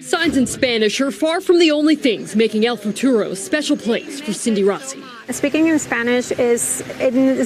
Signs in Spanish are far from the only things making El Futuro a special place for Cindy Rossi. Speaking in Spanish is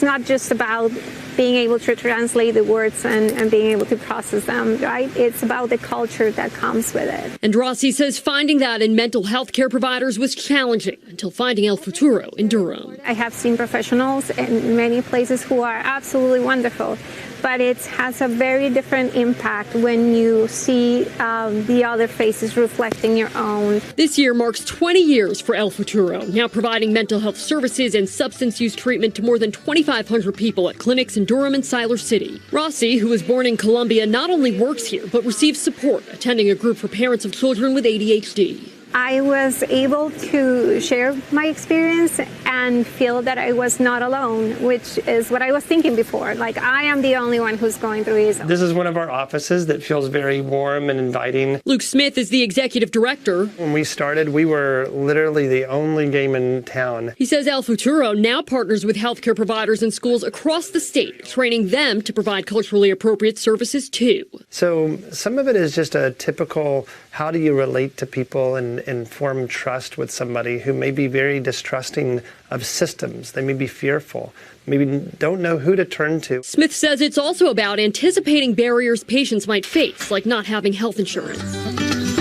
not just about being able to translate the words and being able to process them, right? It's about the culture that comes with it. And Rossi says finding that in mental health care providers was challenging until finding El Futuro in Durham. I have seen professionals in many places who are absolutely wonderful, but it has a very different impact when you see the other faces reflecting your own. This year marks 20 years for El Futuro, now providing mental health services and substance use treatment to more than 2,500 people at clinics in Durham and Siler City. Rossi, who was born in Colombia, not only works here, but receives support attending a group for parents of children with ADHD. I was able to share my experience and feel that I was not alone, which is what I was thinking before. Like, I am the only one who's going through this. This is one of our offices that feels very warm and inviting. Luke Smith is the executive director. When we started, we were literally the only game in town. He says El Futuro now partners with healthcare providers and schools across the state, training them to provide culturally appropriate services too. So some of it is just a typical, how do you relate to people and form trust with somebody who may be very distrusting of systems. They may be fearful, maybe don't know who to turn to. Smith says it's also about anticipating barriers patients might face, like not having health insurance.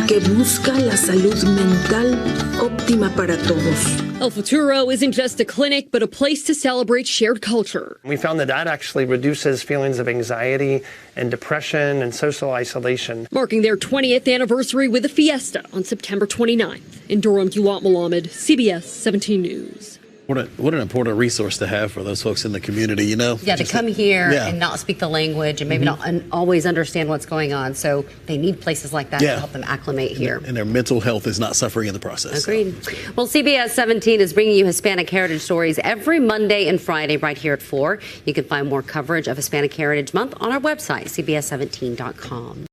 Que busca la salud mental óptima para todos. El Futuro isn't just a clinic, but a place to celebrate shared culture. We found that actually reduces feelings of anxiety and depression and social isolation. Marking their 20th anniversary with a fiesta on September 29th. In Durham, Gulot Mohammed, CBS 17 News. What an important resource to have for those folks in the community, you know? Yeah, to come here and not speak the language and maybe not always understand what's going on. So they need places like that to help them acclimate here. And their mental health is not suffering in the process. Agreed. So. Well, CBS 17 is bringing you Hispanic Heritage Stories every Monday and Friday right here at 4. You can find more coverage of Hispanic Heritage Month on our website, CBS17.com.